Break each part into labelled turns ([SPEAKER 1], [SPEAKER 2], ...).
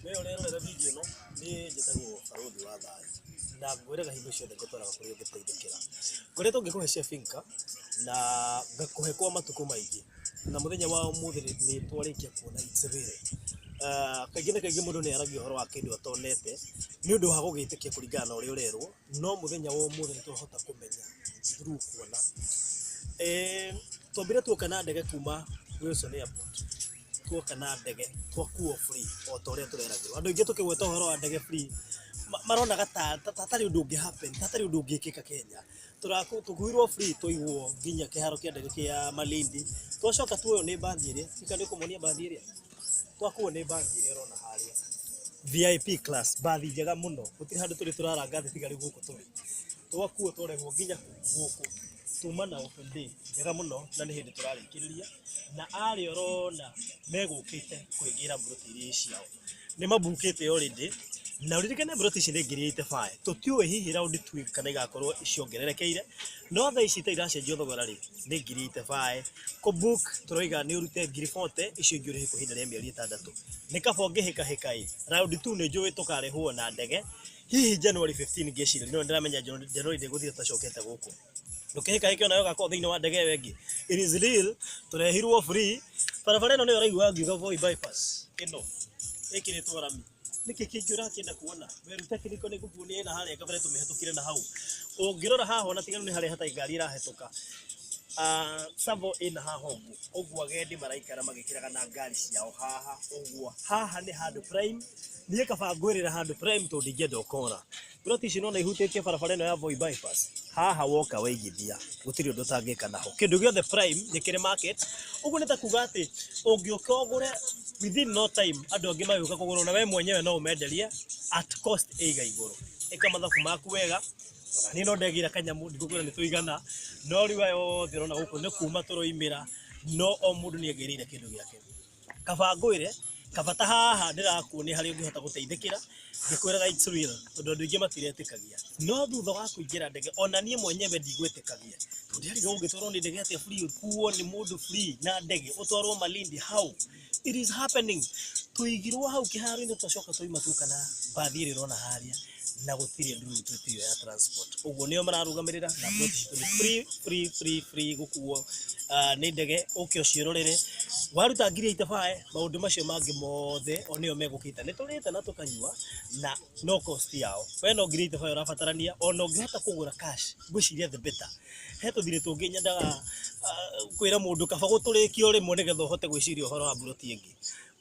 [SPEAKER 1] Wewe urerorera video no ni njitagwo Barũthi wa Thayũ na ngwĩraga hingo ciothe ngũtwaraga kũrĩa ũngĩteithĩkĩra. Ngoretwo ngĩkũhe finka na ngakũhe kwa matukũ maingĩ na mũthenya wa ũmũthĩ nĩ twarĩkia kuona it's real. Kaingĩ na kaingĩ mũndũ nĩ aragia ũhoro wa kĩndũ atonete nĩ ũndũ wa gũgĩtĩkia kũringana na ũrĩa ũrerwo, no mũthenya wa ũmũthĩ nĩ twahota kũmenya through kuona. Twambire tuoka na ndege kuma Wilson Airport, tuoka na ndege twakuo free o ta ũrĩa tũreragĩrwo. Andũ aingĩ tũkĩgweta ũhoro wa ndege free maronaga tatari ũndũ ũngĩ happen, tatari ũndũ ũngĩkĩka Kenya. Tũkuirwo free tũigwo nginya kĩharo kĩa ndege kĩa Malindi, twacoka tuoyo nĩ mbathi ĩrĩa tika nĩ kũmonia mbathi ĩrĩa twakuo nĩ mbathi ĩrĩa ũrona harĩa VIP class, mbathi njega mũno, gũtirĩ handũ tũrĩ tũraranga thĩ tiga rĩ gũkũ tũrĩ. Twakuo twarehwo nginya gũkũ tuma na open day njega mũno na nĩ hĩndĩ tũrarĩkĩrĩria na arĩa ũrona megũkĩte kwĩgira mburoti iria ciao nĩ mabukĩte already. Na uririkane mburoti ici nĩ ngiri 85, tũtiũĩ hihi round 2 kana igakorwo ciongererekeire, no thaa ici iracenjio thogora rĩ nĩ ngiri 85. Kũbook tũroiga nĩ ũrute ngiri 40, icio ingĩ ũrĩhe kwa ihinda rĩa mĩeri 6. Nĩ kaba ũngĩhĩka round 2 nĩ njũĩ tũkarehwo na ndege hihi January 15 ngĩciria, no ndiramenya January ndĩgũthira tacokete gũkũ. Ndũkĩhĩka onayo gakorwo thĩinĩ wa ndege ĩyo ĩngĩ. It is real, tũrehirwo free. Barabara ĩno nĩ ũraigua ngiuga Voi bypass ĩno ĩkĩrĩtwo rami. Nĩkĩ kĩngĩ ũrakĩenda kuona? Weru technical nĩ gũkuonia ĩna harĩa kabere tũmĩhetũkire na hau. Ũngĩrora haha ona tiganu nĩ harĩa hatarĩ ngari ĩrahetũka. Savo ĩna haha ũguo agendi maraikara magĩkĩraga na ngari ciao haha ũguo. Haha nĩ handũ prime, niĩ kaba ngwĩrĩra handũ prime tondũ ingĩenda ũkora. Mburoti ici no ihutĩtie barabara ĩno ya Voi bypass. Haha woka waigithia gũtirĩ ũndũ ũtangĩka naho. Kĩndũ gĩothe prime gĩkĩrĩ market. Ũguo nĩ ta kuga atĩ ũngĩũka ũgũre within no time andũ angĩ magĩũka kũgũra na we mwenyewe no ũmenderie at cost ĩiga igũrũ. Ĩka mathabu maku wega. Niĩ no ndegĩra kanyamũ ndigũkwĩra nĩ tũigana, no rĩu aya othe ũrona gũkũ nĩ kuma tũroimĩra, no o mũndũ nĩ agĩrĩire kĩndũ gĩake. Kaba ngwĩre kabata haha ndĩrakuonia harĩa ũngĩhota gũteithĩkĩra, ngĩkwĩraga it's real tondũ andũ aingĩ matiretĩkagia. No thutha wa kũingĩra ndege ona niĩ mwenyewe ndigwĩtĩkagia. Ndĩrariga ũngĩtwarwo nĩ ndege atĩa free, ũkuo nĩ mũndũ free na ndege ũtwarwo Malindi, how it is happening. Tũigirwo hau kĩharo-inĩ twacoka tũima tuka na mbathi ĩrĩa ũrona harĩa na gũtirĩ nduru twĩtio ya transport. Ũguo nĩo mararũgamĩrĩra na mburoti citũ nĩ free gũkuo nĩ ndege ũkĩ ũciĩrorere. Waruta ngiri 85 maũndũ macio mangĩ mothe o nĩo megũkĩta. Nĩ tũrĩte na tũkanyua na no cost yao. We no ngiri 85 ũrabatarania ona ũngĩhota kũgũra cash ngwĩciria the better. He tũthirĩ tũngĩ nyendaga kwĩra mũndũ kaba gũtũrĩkio rĩmwe nĩgetha ũhote gwĩciria ũhoro wa mburoti ĩngĩ.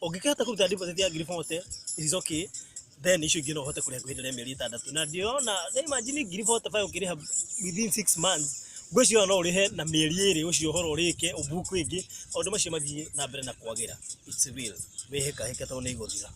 [SPEAKER 1] Ũngĩkĩhota kũruta deposit ya ngiri 40 is okay, then icio ingĩ no ũhote kũrĩha kwa ihinda rĩa mĩeri 6. Na ndiona na imagine ngiri 45 ũkĩrĩha within 6 months, ngwĩciria no ũrĩhe na mĩeri 2 ũcio ũhoro ũrĩke ũbuku ĩngĩ, maũndũ macio mathiĩ na mbere na kwagĩra. It's real, wĩhĩka tondũ nĩ igũthira.